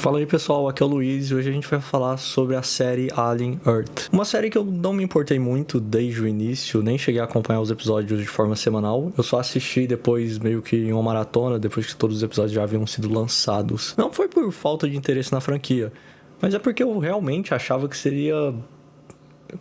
Fala aí pessoal, aqui é o Luiz e hoje a gente vai falar sobre a série Alien Earth. Uma série que eu não me importei muito desde o início, nem cheguei a acompanhar os episódios de forma semanal. Eu só assisti depois meio que em uma maratona, depois que todos os episódios já haviam sido lançados. Não foi por falta de interesse na franquia, mas é porque eu realmente achava que seria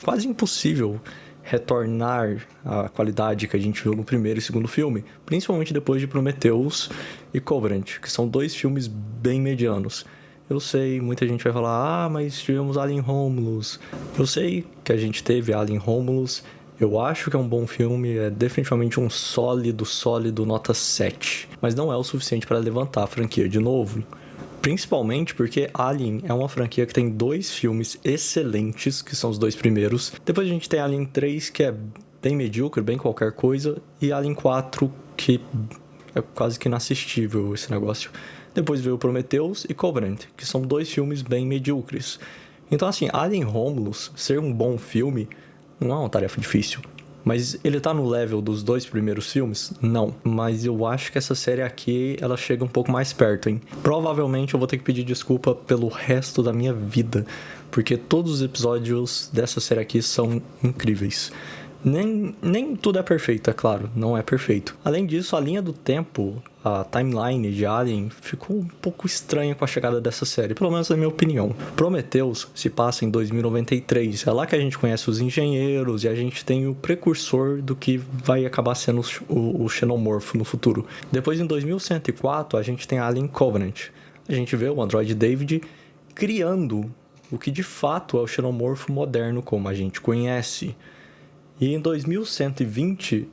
quase impossível retornar à qualidade que a gente viu no primeiro e segundo filme, principalmente depois de Prometheus e Covenant, que são dois filmes bem medianos. Eu sei, muita gente vai falar, mas tivemos Alien Romulus. Eu sei que a gente teve Alien Romulus, eu acho que é um bom filme, é definitivamente um sólido nota 7. Mas não é o suficiente para levantar a franquia de novo. Principalmente porque Alien é uma franquia que tem dois filmes excelentes, que são os dois primeiros. Depois a gente tem Alien 3, que é bem medíocre, bem qualquer coisa. E Alien 4, que é quase que inassistível esse negócio. Depois veio Prometheus e Covenant, que são dois filmes bem medíocres. Então assim, Alien Romulus ser um bom filme não é uma tarefa difícil. Mas ele tá no level dos dois primeiros filmes? Não. Mas eu acho que essa série aqui, ela chega um pouco mais perto, hein? Provavelmente eu vou ter que pedir desculpa pelo resto da minha vida, porque todos os episódios dessa série aqui são incríveis. Nem tudo é perfeito, é claro, não é perfeito. Além disso, a linha do tempo, a timeline de Alien ficou um pouco estranha com a chegada dessa série, pelo menos na minha opinião. Prometheus se passa em 2093, é lá que a gente conhece os engenheiros e a gente tem o precursor do que vai acabar sendo o xenomorfo no futuro. Depois, em 2104, a gente tem Alien Covenant. A gente vê o androide David criando o que de fato é o xenomorfo moderno como a gente conhece. E em 2120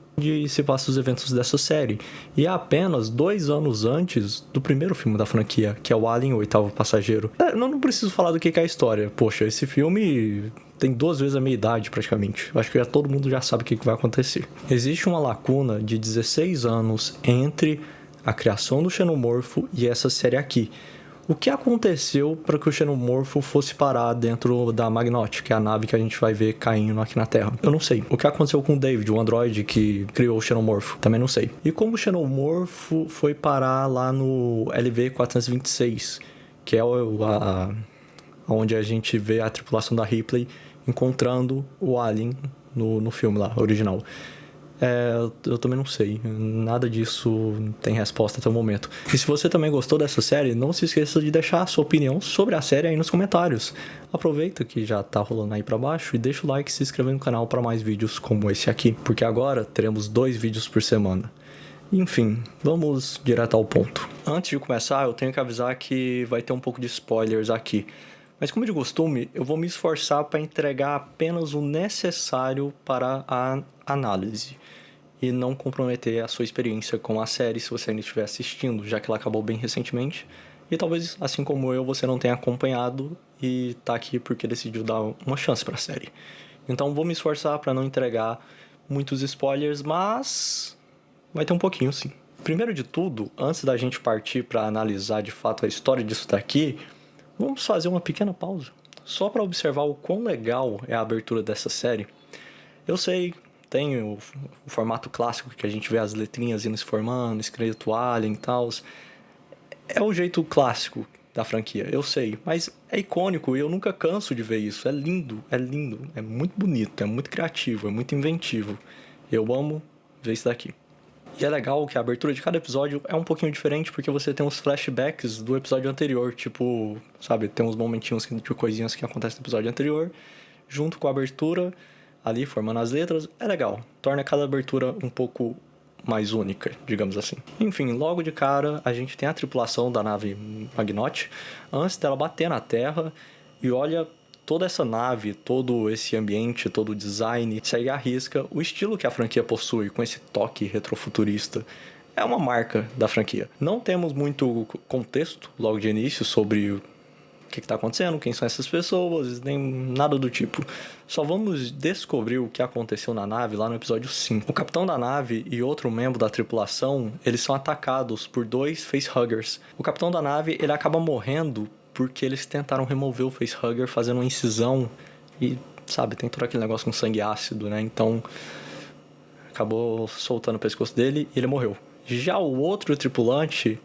se passa os eventos dessa série. E é apenas 2 anos antes do primeiro filme da franquia, que é o Alien, o Oitavo Passageiro. Eu não preciso falar do que é a história. Poxa, esse filme tem 2 vezes a minha idade, praticamente. Eu acho que todo mundo já sabe o que vai acontecer. Existe uma lacuna de 16 anos entre a criação do xenomorfo e essa série aqui. O que aconteceu para que o xenomorfo fosse parar dentro da Magnotti, que é a nave que a gente vai ver caindo aqui na Terra? Eu não sei. O que aconteceu com o David, o androide que criou o xenomorfo? Também não sei. E como o xenomorfo foi parar lá no LV-426, que é onde a gente vê a tripulação da Ripley encontrando o Alien no filme lá, original. Eu também não sei. Nada disso tem resposta até o momento. E se você também gostou dessa série, não se esqueça de deixar a sua opinião sobre a série aí nos comentários. Aproveita que já tá rolando aí pra baixo e deixa o like e se inscreve no canal para mais vídeos como esse aqui, porque agora teremos 2 vídeos por semana. Enfim, vamos direto ao ponto. Antes de começar, eu tenho que avisar que vai ter um pouco de spoilers aqui. Mas como de costume, eu vou me esforçar para entregar apenas o necessário para a análise e não comprometer a sua experiência com a série se você ainda estiver assistindo, já que ela acabou bem recentemente. E talvez, assim como eu, você não tenha acompanhado e tá aqui porque decidiu dar uma chance para a série. Então vou me esforçar para não entregar muitos spoilers, mas vai ter um pouquinho sim. Primeiro de tudo, antes da gente partir para analisar de fato a história disso daqui, vamos fazer uma pequena pausa, só para observar o quão legal é a abertura dessa série. Eu sei, tem o formato clássico que a gente vê as letrinhas indo se formando, escrito Alien e tal. É o jeito clássico da franquia, eu sei, mas é icônico e eu nunca canso de ver isso. É lindo, é muito bonito, é muito criativo, é muito inventivo. Eu amo ver isso daqui. E é legal que a abertura de cada episódio é um pouquinho diferente, porque você tem uns flashbacks do episódio anterior, tipo, sabe, tem uns momentinhos de coisinhas que acontecem no episódio anterior, junto com a abertura, ali formando as letras, é legal. Torna cada abertura um pouco mais única, digamos assim. Enfim, logo de cara, a gente tem a tripulação da nave Magnotti, antes dela bater na Terra, e olha toda essa nave, todo esse ambiente, todo o design, segue à risca o estilo que a franquia possui, com esse toque retrofuturista. É uma marca da franquia. Não temos muito contexto logo de início sobre o que está acontecendo, quem são essas pessoas, nem nada do tipo. Só vamos descobrir o que aconteceu na nave lá no episódio 5. O capitão da nave e outro membro da tripulação, eles são atacados por 2 facehuggers. O capitão da nave, ele acaba morrendo porque eles tentaram remover o facehugger fazendo uma incisão e, sabe, tem todo aquele negócio com sangue ácido, né? Então, acabou soltando o pescoço dele e ele morreu. Já o outro tripulante,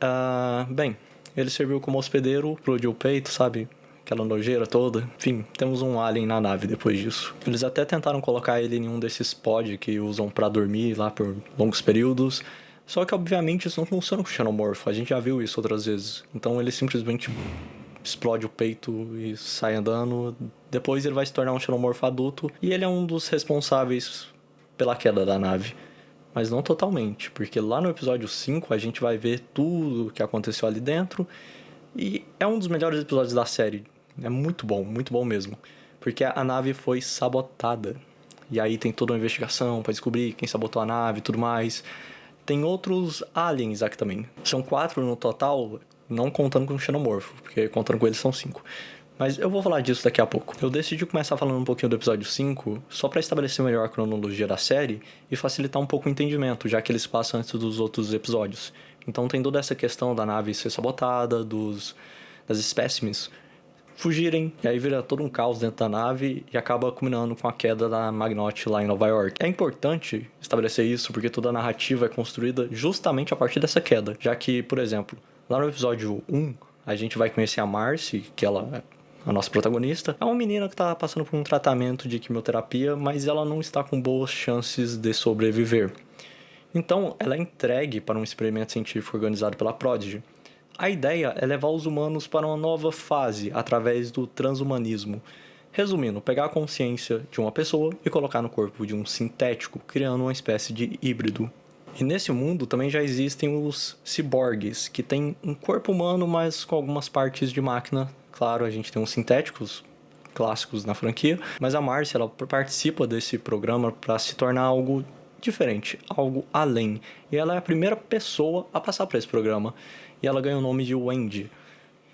bem, ele serviu como hospedeiro, explodiu o peito, sabe? Aquela nojeira toda. Enfim, temos um alien na nave depois disso. Eles até tentaram colocar ele em um desses pods que usam pra dormir lá por longos períodos. Só que, obviamente, isso não funciona com o xenomorfo. A gente já viu isso outras vezes. Então, ele simplesmente explode o peito e sai andando. Depois ele vai se tornar um xenomorfo adulto. E ele é um dos responsáveis pela queda da nave. Mas não totalmente, porque lá no episódio 5 a gente vai ver tudo o que aconteceu ali dentro. E é um dos melhores episódios da série. É muito bom mesmo. Porque a nave foi sabotada. E aí tem toda uma investigação pra descobrir quem sabotou a nave e tudo mais. Tem outros aliens aqui também. São 4 no total, não contando com o xenomorfo, porque contando com eles são 5. Mas eu vou falar disso daqui a pouco. Eu decidi começar falando um pouquinho do episódio 5, só pra estabelecer melhor a cronologia da série e facilitar um pouco o entendimento, já que eles passam antes dos outros episódios. Então tem toda essa questão da nave ser sabotada, das espécimes fugirem, e aí vira todo um caos dentro da nave e acaba culminando com a queda da Magnotti lá em Nova York. É importante estabelecer isso porque toda a narrativa é construída justamente a partir dessa queda, já que, por exemplo, lá no episódio 1, a gente vai conhecer a Marcy, que ela é a nossa protagonista. É uma menina que tá passando por um tratamento de quimioterapia, mas ela não está com boas chances de sobreviver. Então, ela é entregue para um experimento científico organizado pela Prodigy. A ideia é levar os humanos para uma nova fase através do transhumanismo. Resumindo, pegar a consciência de uma pessoa e colocar no corpo de um sintético, criando uma espécie de híbrido. E nesse mundo também já existem os ciborgues, que têm um corpo humano, mas com algumas partes de máquina. Claro, a gente tem os sintéticos clássicos na franquia, mas a Marcy, ela participa desse programa para se tornar algo diferente, algo além. E ela é a primeira pessoa a passar por esse programa. E ela ganha o nome de Wendy.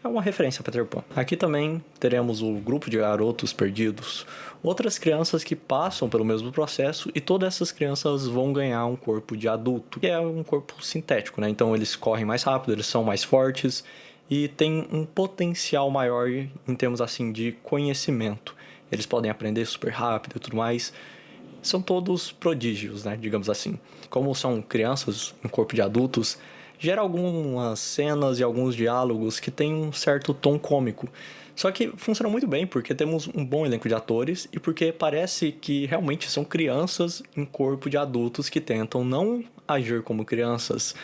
É uma referência a Peter Pan. Aqui também teremos o grupo de garotos perdidos. Outras crianças que passam pelo mesmo processo e todas essas crianças vão ganhar um corpo de adulto, que é um corpo sintético, né? Então eles correm mais rápido, eles são mais fortes e têm um potencial maior em termos assim de conhecimento. Eles podem aprender super rápido e tudo mais. São todos prodígios, né? Digamos assim. Como são crianças em corpo de adultos, gera algumas cenas e alguns diálogos que tem um certo tom cômico. Só que funciona muito bem porque temos um bom elenco de atores e porque parece que realmente são crianças em corpo de adultos que tentam não agir como crianças.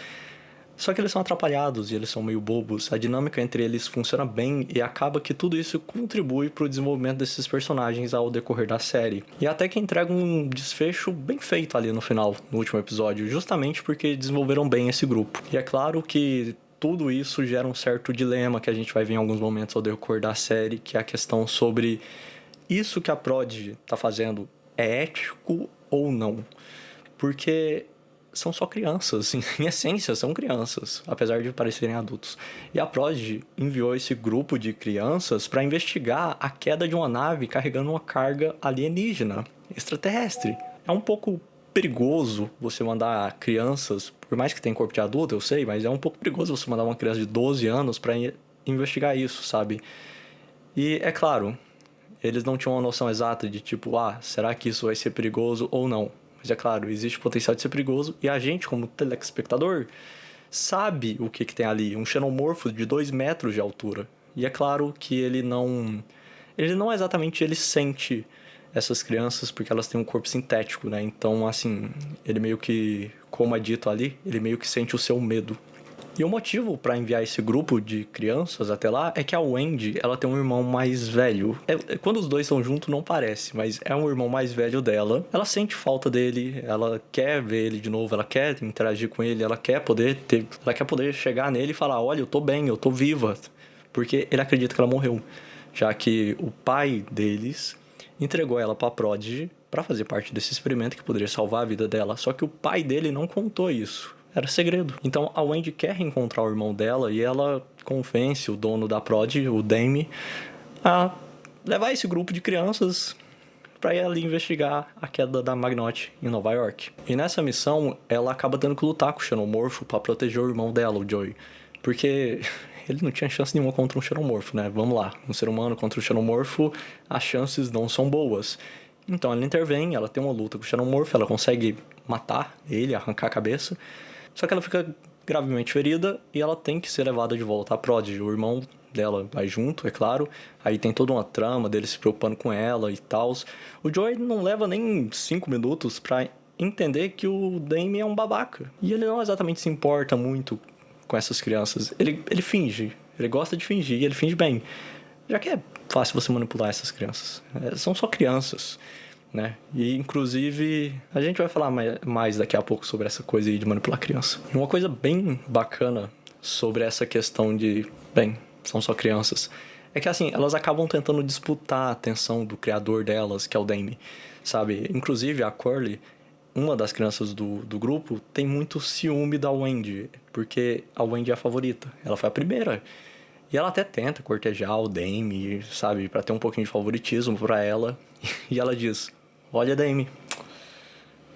Só que eles são atrapalhados e eles são meio bobos. A dinâmica entre eles funciona bem e acaba que tudo isso contribui para o desenvolvimento desses personagens ao decorrer da série. E até que entrega um desfecho bem feito ali no final, no último episódio, justamente porque desenvolveram bem esse grupo. E é claro que tudo isso gera um certo dilema que a gente vai ver em alguns momentos ao decorrer da série, que é a questão sobre isso que a Prodigy tá fazendo é ético ou não. Porque são só crianças, em essência são crianças, apesar de parecerem adultos. E a Prodigy enviou esse grupo de crianças para investigar a queda de uma nave carregando uma carga alienígena, extraterrestre. É um pouco perigoso você mandar crianças, por mais que tenha corpo de adulto, eu sei, mas é um pouco perigoso você mandar uma criança de 12 anos para investigar isso, sabe? E é claro, eles não tinham uma noção exata de tipo, será que isso vai ser perigoso ou não? Mas é claro, existe o potencial de ser perigoso e a gente, como telespectador, sabe o que tem ali. Um xenomorfo de 2 metros de altura. E é claro que ele não exatamente ele sente essas crianças porque elas têm um corpo sintético, né? Então, assim, ele meio que, como é dito ali, ele meio que sente o seu medo. E o motivo para enviar esse grupo de crianças até lá é que a Wendy, ela tem um irmão mais velho. Quando os dois estão juntos não parece, mas é um irmão mais velho dela. Ela sente falta dele, ela quer ver ele de novo, ela quer interagir com ele, ela quer poder chegar nele e falar: "Olha, eu tô bem, eu tô viva", porque ele acredita que ela morreu, já que o pai deles entregou ela para Prodigy para fazer parte desse experimento que poderia salvar a vida dela. Só que o pai dele não contou isso. Era segredo. Então a Wendy quer reencontrar o irmão dela e ela convence o dono da Prodigy, o Dame, a levar esse grupo de crianças para ir ali investigar a queda da Magnotti em Nova York. E nessa missão, ela acaba tendo que lutar com o xenomorfo para proteger o irmão dela, o Joey. Porque ele não tinha chance nenhuma contra um xenomorfo, né? Vamos lá, um ser humano contra um xenomorfo, as chances não são boas. Então ela intervém, ela tem uma luta com o xenomorfo, ela consegue matar ele, arrancar a cabeça. Só que ela fica gravemente ferida e ela tem que ser levada de volta à Prodigy. O irmão dela vai junto, é claro. Aí tem toda uma trama dele se preocupando com ela e tal. O Joey não leva nem 5 minutos pra entender que o Damien é um babaca. E ele não exatamente se importa muito com essas crianças. Ele finge. Ele gosta de fingir e ele finge bem. Já que é fácil você manipular essas crianças. São só crianças, né? E, inclusive, a gente vai falar mais daqui a pouco sobre essa coisa aí de manipular criança. Uma coisa bem bacana sobre essa questão de, bem, são só crianças, é que, assim, elas acabam tentando disputar a atenção do criador delas, que é o Damien, sabe? Inclusive, a Curly, uma das crianças do grupo, tem muito ciúme da Wendy, porque a Wendy é a favorita. Ela foi a primeira. E ela até tenta cortejar o Damien, sabe? Pra ter um pouquinho de favoritismo pra ela. E ela diz, olha, Damien,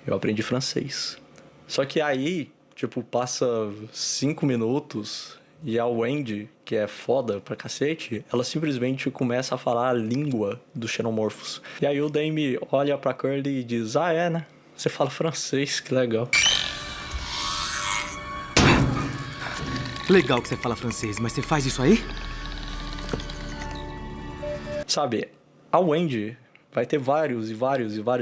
eu aprendi francês. Só que aí, tipo, passa 5 minutos e a Wendy, que é foda pra cacete, ela simplesmente começa a falar a língua dos xenomorfos. E aí o Damien olha pra Curly e diz, ah, é, né? Você fala francês, que legal. Legal que você fala francês, mas você faz isso aí? Sabe, a Wendy vai ter vários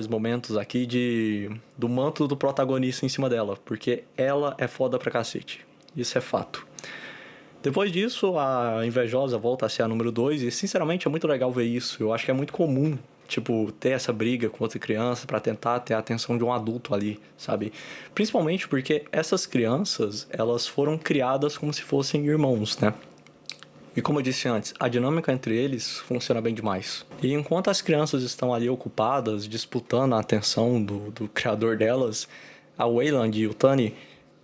momentos aqui do manto do protagonista em cima dela, porque ela é foda pra cacete. Isso é fato. Depois disso, a invejosa volta a ser a número 2 e, sinceramente, é muito legal ver isso. Eu acho que é muito comum, tipo, ter essa briga com outra criança pra tentar ter a atenção de um adulto ali, sabe? Principalmente porque essas crianças, elas foram criadas como se fossem irmãos, né? E como eu disse antes, a dinâmica entre eles funciona bem demais. E enquanto as crianças estão ali ocupadas, disputando a atenção do criador delas, a Wayland e o Tunney,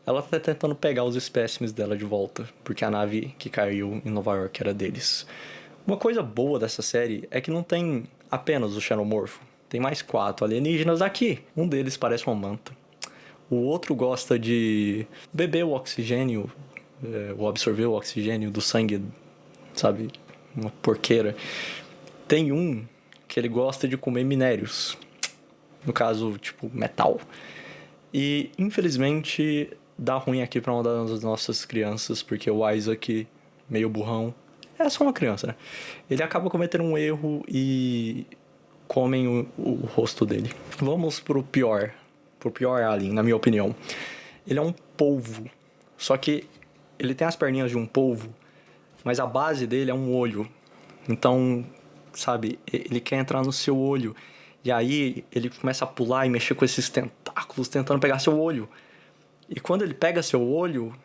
ela tá tentando pegar os espécimes dela de volta, porque a nave que caiu em Nova York era deles. Uma coisa boa dessa série é que não tem apenas o xenomorfo. Tem mais 4 alienígenas aqui. Um deles parece uma manta. O outro gosta de beber o oxigênio, ou absorver o oxigênio do sangue, sabe? Uma porqueira. Tem um que ele gosta de comer minérios. No caso, tipo, metal. E, infelizmente, dá ruim aqui pra uma das nossas crianças, porque o Isaac, meio burrão, é só uma criança, né? Ele acaba cometendo um erro e comem o rosto dele. Vamos pro pior alien, na minha opinião. Ele é um polvo, só que ele tem as perninhas de um polvo, mas a base dele é um olho. Então, sabe, ele quer entrar no seu olho. E aí ele começa a pular e mexer com esses tentáculos, tentando pegar seu olho. E quando ele pega seu olho,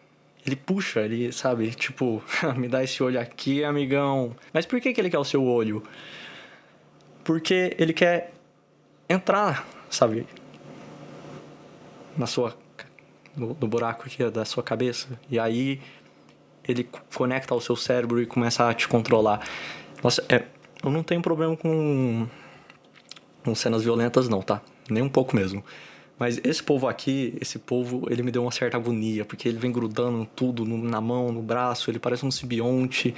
ele puxa, ele, sabe, tipo, me dá esse olho aqui, amigão. Mas por que ele quer o seu olho? Porque ele quer entrar, sabe, no buraco aqui da sua cabeça. E aí ele conecta ao seu cérebro e começa a te controlar. Nossa, eu não tenho problema com cenas violentas não, tá? Nem um pouco mesmo. Mas esse povo, ele me deu uma certa agonia, porque ele vem grudando tudo na mão, no braço, ele parece um simbionte,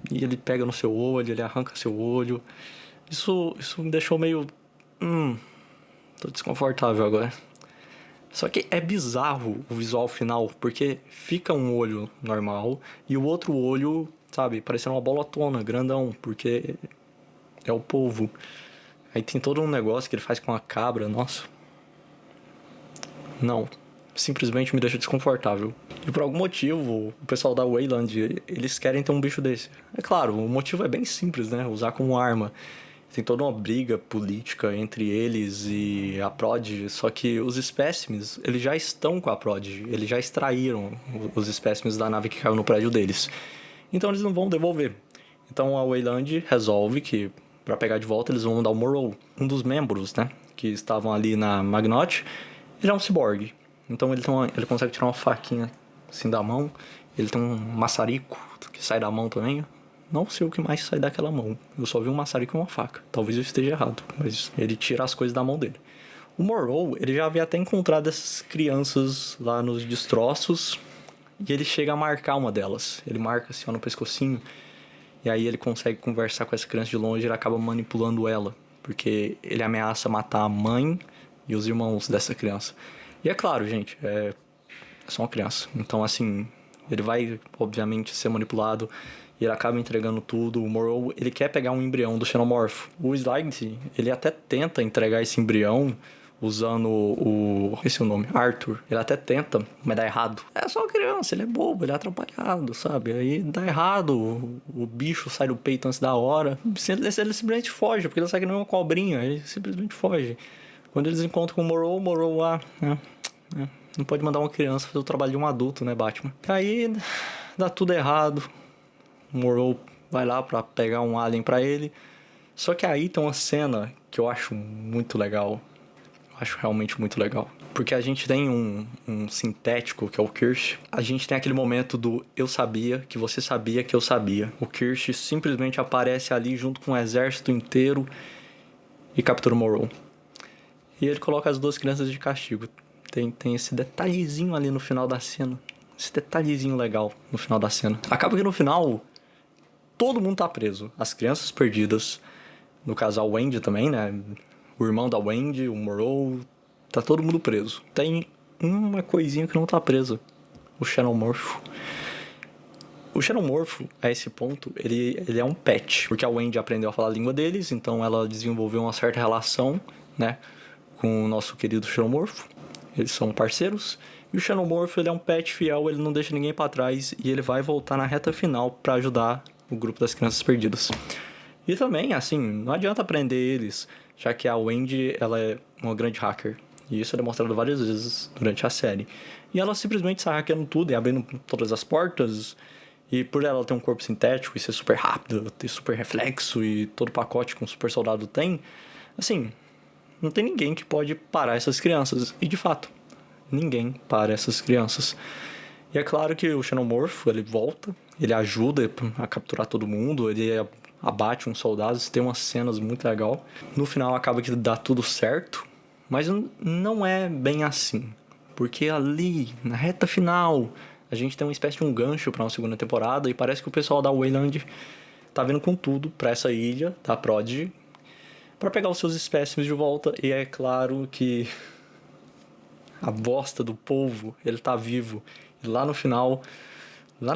e ele pega no seu olho, ele arranca seu olho. Isso me deixou meio... tô desconfortável agora. Só que é bizarro o visual final, porque fica um olho normal e o outro olho, sabe, parecendo uma bolotona, grandão, porque é o polvo. Aí tem todo um negócio que ele faz com a cabra, nossa. Não, simplesmente me deixa desconfortável. E por algum motivo, o pessoal da Wayland, eles querem ter um bicho desse. É claro, o motivo é bem simples, né? Usar como arma. Tem toda uma briga política entre eles e a Prodigy, só que os espécimes, eles já estão com a Prodigy. Eles já extraíram os espécimes da nave que caiu no prédio deles. Então eles não vão devolver. Então a Wayland resolve que, pra pegar de volta, eles vão mandar o Morrow. Um dos membros, né, que estavam ali na Magnot, ele é um ciborgue. Então ele consegue tirar uma faquinha assim da mão. Ele tem um maçarico que sai da mão também. Não sei o que mais sai daquela mão. Eu só vi um maçarico e uma faca. Talvez eu esteja errado, mas ele tira as coisas da mão dele. O Morrow, ele já havia até encontrado essas crianças lá nos destroços. E ele chega a marcar uma delas. Ele marca assim, ó, no pescocinho. E aí ele consegue conversar com essa criança de longe e ele acaba manipulando ela. Porque ele ameaça matar a mãe e os irmãos dessa criança. E é claro, gente, É só uma criança. Então, assim, ele vai, obviamente, ser manipulado e ele acaba entregando tudo. O Morrow, ele quer pegar um embrião do Xenomorph. O Slide, ele até tenta entregar esse embrião usando esse é o nome, Arthur. Ele até tenta, mas dá errado. É só uma criança, ele é bobo, ele é atrapalhado, sabe? Aí dá errado, o bicho sai do peito antes da hora. Ele simplesmente foge, porque ele sabe que não é uma cobrinha, ele simplesmente foge. Quando eles encontram com o Morrow não pode mandar uma criança fazer o trabalho de um adulto, né, Batman? Aí dá tudo errado. O Morrow vai lá pra pegar um alien pra ele. Só que aí tem uma cena que eu acho muito legal. Acho realmente muito legal. Porque a gente tem um sintético, que é o Kirsch. A gente tem aquele momento do eu sabia, que você sabia, que eu sabia. O Kirsch simplesmente aparece ali junto com o exército inteiro e captura o Morrow. E ele coloca as duas crianças de castigo. Tem esse detalhezinho ali no final da cena. Esse detalhezinho legal no final da cena. Acaba que no final, todo mundo tá preso. As crianças perdidas. No caso, a Wendy também, né? O irmão da Wendy, o Morrow. Tá todo mundo preso. Tem uma coisinha que não tá presa. O Xenomorfo. O Xenomorfo, a esse ponto, ele é um pet. Porque a Wendy aprendeu a falar a língua deles. Então ela desenvolveu uma certa relação, né? Com o nosso querido Xenomorfo. Eles são parceiros. E o Xenomorfo, ele é um pet fiel. Ele não deixa ninguém pra trás. E ele vai voltar na reta final pra ajudar o grupo das crianças perdidas. E também, assim, não adianta prender eles, já que a Wendy, ela é uma grande hacker. E isso é demonstrado várias vezes durante a série. E ela simplesmente sai hackeando tudo e abrindo todas as portas. E por ela ter um corpo sintético e ser super rápido, ter super reflexo e todo o pacote que um super soldado tem, assim, não tem ninguém que pode parar essas crianças. E de fato, ninguém para essas crianças. E é claro que o Xenomorfo, ele volta, ele ajuda a capturar todo mundo, ele abate uns soldados, tem umas cenas muito legais. No final acaba que dá tudo certo, mas não é bem assim. Porque ali, na reta final, a gente tem uma espécie de um gancho para uma segunda temporada e parece que o pessoal da Wayland tá vindo com tudo para essa ilha da Prodigy para pegar os seus espécimes de volta. E é claro que a bosta do polvo, ele tá vivo. E lá no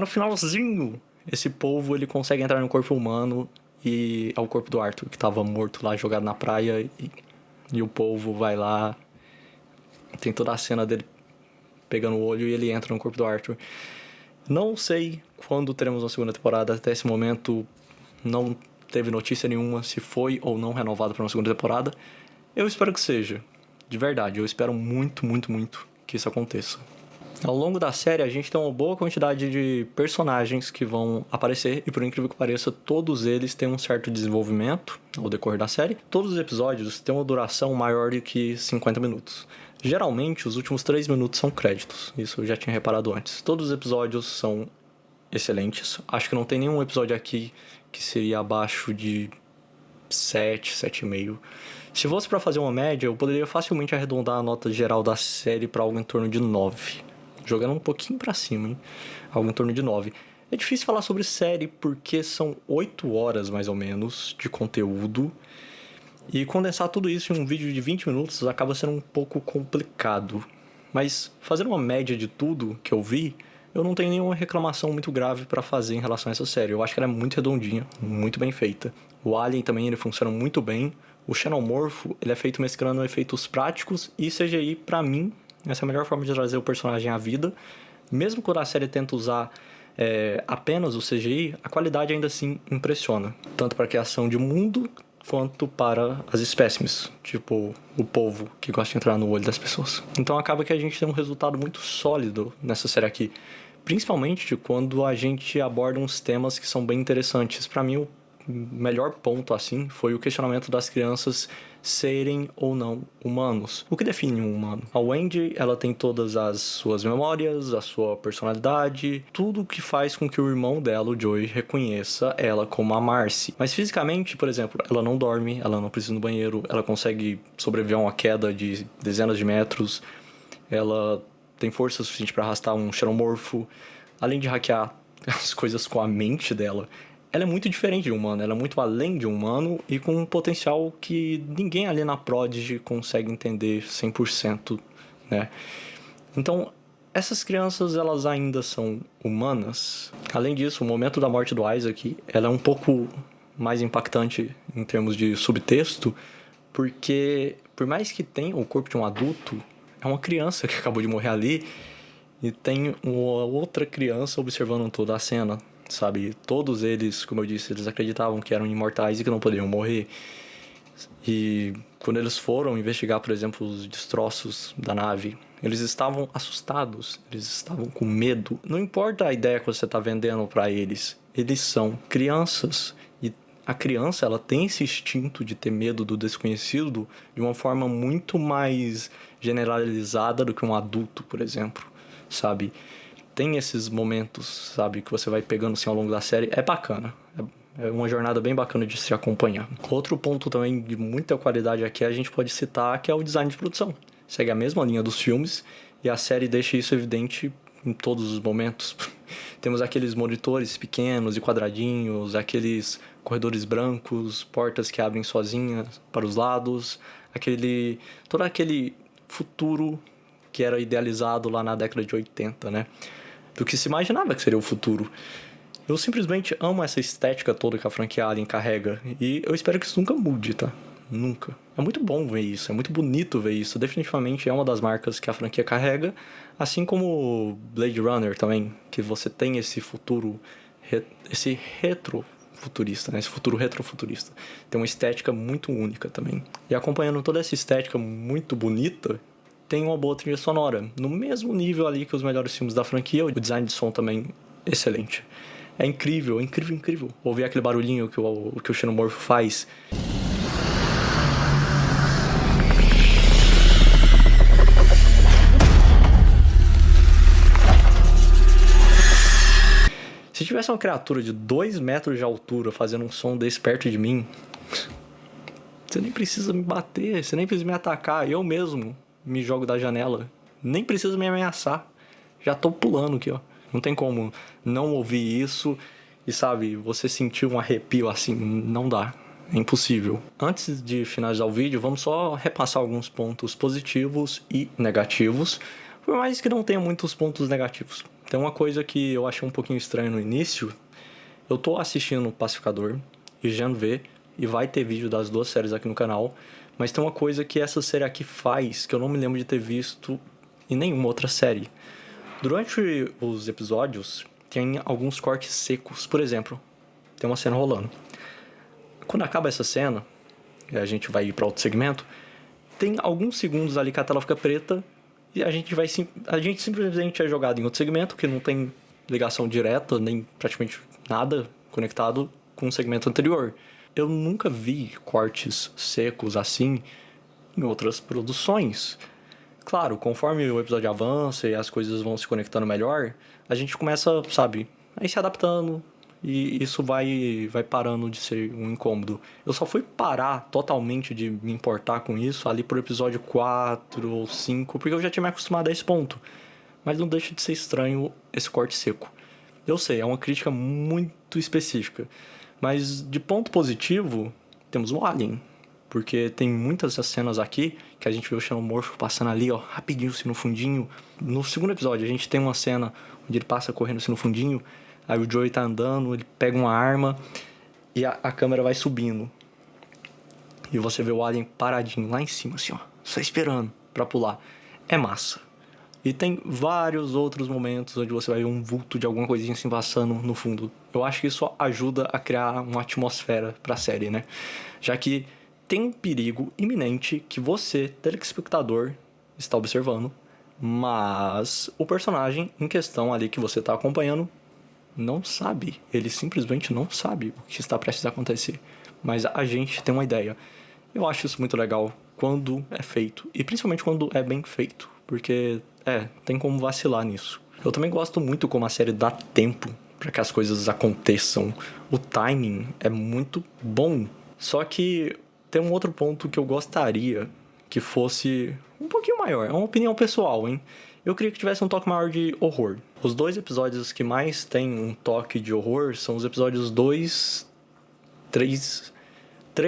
finalzinho, esse polvo, ele consegue entrar no corpo humano e é o corpo do Arthur, que tava morto lá, jogado na praia. E o polvo vai lá, tem toda a cena dele pegando o olho e ele entra no corpo do Arthur. Não sei quando teremos uma segunda temporada. Até esse momento não teve notícia nenhuma se foi ou não renovado para uma segunda temporada. Eu espero que seja. De verdade, eu espero muito, muito, muito que isso aconteça. Ao longo da série, a gente tem uma boa quantidade de personagens que vão aparecer e, por incrível que pareça, todos eles têm um certo desenvolvimento ao decorrer da série. Todos os episódios têm uma duração maior do que 50 minutos. Geralmente, os últimos 3 minutos são créditos. Isso eu já tinha reparado antes. Todos os episódios são excelentes. Acho que não tem nenhum episódio aqui que seria abaixo de 7, 7,5. Se fosse para fazer uma média, eu poderia facilmente arredondar a nota geral da série para algo em torno de 9. Jogando um pouquinho pra cima, hein? Algo em torno de 9. É difícil falar sobre série porque são 8 horas, mais ou menos, de conteúdo. E condensar tudo isso em um vídeo de 20 minutos acaba sendo um pouco complicado. Mas fazendo uma média de tudo que eu vi, eu não tenho nenhuma reclamação muito grave pra fazer em relação a essa série. Eu acho que ela é muito redondinha, muito bem feita. O Alien também, ele funciona muito bem. O Xenomorfo, ele é feito mesclando efeitos práticos e CGI, pra mim, essa é a melhor forma de trazer o personagem à vida. Mesmo quando a série tenta usar apenas o CGI, a qualidade ainda assim impressiona. Tanto para a criação de mundo, quanto para as espécimes. Tipo, o polvo que gosta de entrar no olho das pessoas. Então acaba que a gente tem um resultado muito sólido nessa série aqui. Principalmente quando a gente aborda uns temas que são bem interessantes. Para mim, o melhor ponto, assim, foi o questionamento das crianças serem ou não humanos. O que define um humano? A Wendy, ela tem todas as suas memórias, a sua personalidade, tudo que faz com que o irmão dela, o Joey, reconheça ela como a Marcy. Mas fisicamente, por exemplo, ela não dorme, ela não precisa ir no banheiro, ela consegue sobreviver a uma queda de dezenas de metros, ela tem força suficiente para arrastar um xenomorfo, além de hackear as coisas com a mente dela. Ela é muito diferente de um humano, ela é muito além de um humano e com um potencial que ninguém ali na Prodigy consegue entender 100%, né? Então, essas crianças, elas ainda são humanas. Além disso, o momento da morte do Isaac, ela é um pouco mais impactante em termos de subtexto, porque por mais que tenha o corpo de um adulto, é uma criança que acabou de morrer ali e tem uma outra criança observando toda a cena, sabe? Todos eles, como eu disse, eles acreditavam que eram imortais e que não poderiam morrer. E quando eles foram investigar, por exemplo, os destroços da nave, eles estavam assustados, eles estavam com medo. Não importa a ideia que você está vendendo para eles, eles são crianças. E a criança, ela tem esse instinto de ter medo do desconhecido de uma forma muito mais generalizada do que um adulto, por exemplo, sabe? Tem esses momentos, sabe, que você vai pegando assim ao longo da série. É bacana. É uma jornada bem bacana de se acompanhar. Outro ponto também de muita qualidade aqui a gente pode citar, que é o design de produção. Segue a mesma linha dos filmes e a série deixa isso evidente em todos os momentos. Temos aqueles monitores pequenos e quadradinhos, aqueles corredores brancos, portas que abrem sozinhas para os lados, todo aquele futuro que era idealizado lá na década de 80, né? Do que se imaginava que seria o futuro. Eu simplesmente amo essa estética toda que a franquia Alien carrega. E eu espero que isso nunca mude, tá? Nunca. É muito bom ver isso, é muito bonito ver isso. Definitivamente é uma das marcas que a franquia carrega. Assim como Blade Runner também, que você tem esse futuro, esse retrofuturista, né? Esse futuro retrofuturista. Tem uma estética muito única também. E acompanhando toda essa estética muito bonita, tem uma boa trilha sonora. No mesmo nível ali que os melhores filmes da franquia, o design de som também excelente. É incrível, incrível, incrível. Ouvir aquele barulhinho que o Xenomorfo faz. Se tivesse uma criatura de 2 metros de altura fazendo um som desse perto de mim, você nem precisa me bater, você nem precisa me atacar. Eu mesmo me jogo da janela. Nem precisa me ameaçar. Já tô pulando aqui, ó. Não tem como não ouvir isso e, sabe, você sentir um arrepio assim. Não dá. É impossível. Antes de finalizar o vídeo, vamos só repassar alguns pontos positivos e negativos. Por mais que não tenha muitos pontos negativos. Tem uma coisa que eu achei um pouquinho estranho no início. Eu tô assistindo Pacificador e Jean vê, e vai ter vídeo das 2 séries aqui no canal. Mas tem uma coisa que essa série aqui faz que eu não me lembro de ter visto em nenhuma outra série. Durante os episódios, tem alguns cortes secos. Por exemplo, tem uma cena rolando. Quando acaba essa cena, e a gente vai ir para outro segmento, tem alguns segundos ali que a tela fica preta e a gente simplesmente é jogado em outro segmento que não tem ligação direta, nem praticamente nada conectado com o segmento anterior. Eu nunca vi cortes secos assim em outras produções. Claro, conforme o episódio avança e as coisas vão se conectando melhor, a gente começa, sabe, a ir se adaptando e isso vai parando de ser um incômodo. Eu só fui parar totalmente de me importar com isso ali pro episódio 4 ou 5, porque eu já tinha me acostumado a esse ponto. Mas não deixa de ser estranho esse corte seco. Eu sei, é uma crítica muito específica. Mas de ponto positivo, temos o Alien. Porque tem muitas das cenas aqui que a gente vê o Xenomorfo passando ali, ó, rapidinho, assim, no fundinho. No segundo episódio, a gente tem uma cena onde ele passa correndo, assim, no fundinho. Aí o Joey tá andando, ele pega uma arma e a câmera vai subindo. E você vê o Alien paradinho lá em cima, assim, ó, só esperando pra pular. É massa. E tem vários outros momentos onde você vai ver um vulto de alguma coisinha assim passando no fundo. Eu acho que isso ajuda a criar uma atmosfera pra série, né? Já que tem um perigo iminente que você, telespectador, está observando, mas o personagem em questão ali que você está acompanhando não sabe. Ele simplesmente não sabe o que está prestes a acontecer. Mas a gente tem uma ideia. Eu acho isso muito legal quando é feito. E principalmente quando é bem feito. Porque, tem como vacilar nisso. Eu também gosto muito como a série dá tempo para que as coisas aconteçam. O timing é muito bom. Só que tem um outro ponto que eu gostaria que fosse um pouquinho maior. É uma opinião pessoal, hein? Eu queria que tivesse um toque maior de horror. Os 2 episódios que mais tem um toque de horror são os episódios 2, 3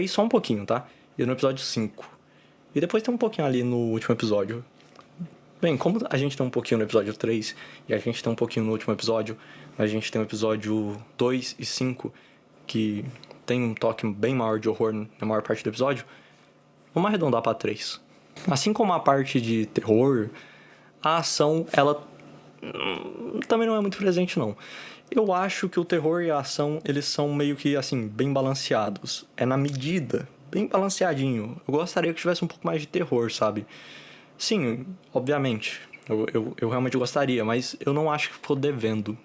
só um pouquinho, tá? E no episódio 5. E depois tem um pouquinho ali no último episódio. Bem, como a gente tem um pouquinho no episódio 3 e a gente tem um pouquinho no último episódio, a gente tem o episódio 2 e 5, que tem um toque bem maior de horror na maior parte do episódio, vamos arredondar para 3. Assim como a parte de terror, a ação, ela também não é muito presente, não. Eu acho que o terror e a ação, eles são meio que, assim, bem balanceados. É na medida, bem balanceadinho. Eu gostaria que tivesse um pouco mais de terror, sabe? Sim, obviamente. Eu realmente gostaria, mas eu não acho que ficou devendo.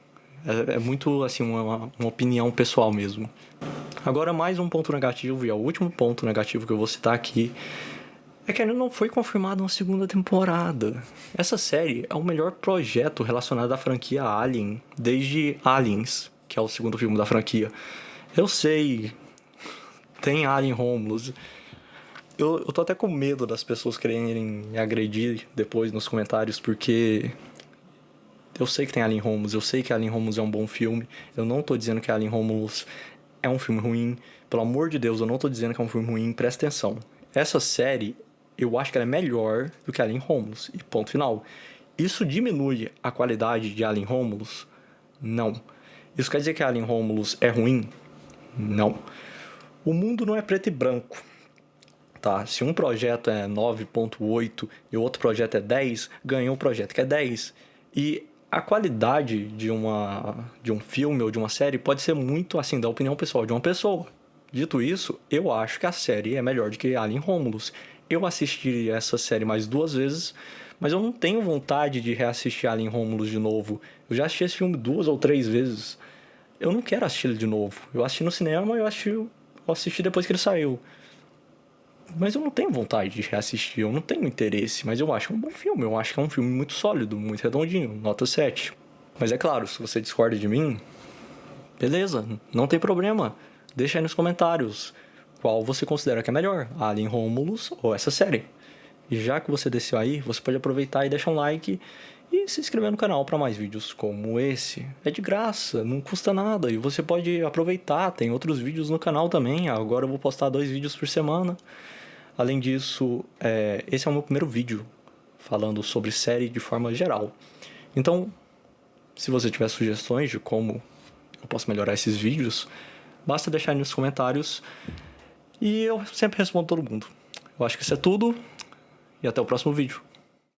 É muito, assim, uma opinião pessoal mesmo. Agora, mais um ponto negativo, e é o último ponto negativo que eu vou citar aqui, é que ainda não foi confirmada uma segunda temporada. Essa série é o melhor projeto relacionado à franquia Alien, desde Aliens, que é o segundo filme da franquia. Eu sei, tem Alien Romulus. Eu tô até com medo das pessoas quererem me agredir depois nos comentários, porque eu sei que tem Alien Romulus, eu sei que Alien Romulus é um bom filme. Eu não tô dizendo que Alien Romulus é um filme ruim. Pelo amor de Deus, eu não tô dizendo que é um filme ruim, presta atenção. Essa série, eu acho que ela é melhor do que Alien Romulus, e ponto final. Isso diminui a qualidade de Alien Romulus? Não. Isso quer dizer que Alien Romulus é ruim? Não. O mundo não é preto e branco. Tá, se um projeto é 9.8 e o outro projeto é 10, ganhou um projeto que é 10. E a qualidade de um filme ou de uma série pode ser muito, assim, da opinião pessoal de uma pessoa. Dito isso, eu acho que a série é melhor do que Alien Romulus. Eu assisti essa série mais 2 vezes, mas eu não tenho vontade de reassistir Alien Romulus de novo. Eu já assisti esse filme 2 ou 3 vezes. Eu não quero assistir ele de novo. Eu assisti no cinema e eu assisti depois que ele saiu. Mas eu não tenho vontade de reassistir, eu não tenho interesse, mas eu acho que é um bom filme, eu acho que é um filme muito sólido, muito redondinho, nota 7. Mas é claro, se você discorda de mim, beleza, não tem problema. Deixa aí nos comentários qual você considera que é melhor, Alien Romulus ou essa série. E já que você desceu aí, você pode aproveitar e deixar um like e se inscrever no canal para mais vídeos como esse. É de graça, não custa nada e você pode aproveitar, tem outros vídeos no canal também. Agora eu vou postar 2 vídeos por semana. Além disso, esse é o meu primeiro vídeo falando sobre série de forma geral. Então, se você tiver sugestões de como eu posso melhorar esses vídeos, basta deixar aí nos comentários e eu sempre respondo todo mundo. Eu acho que isso é tudo e até o próximo vídeo.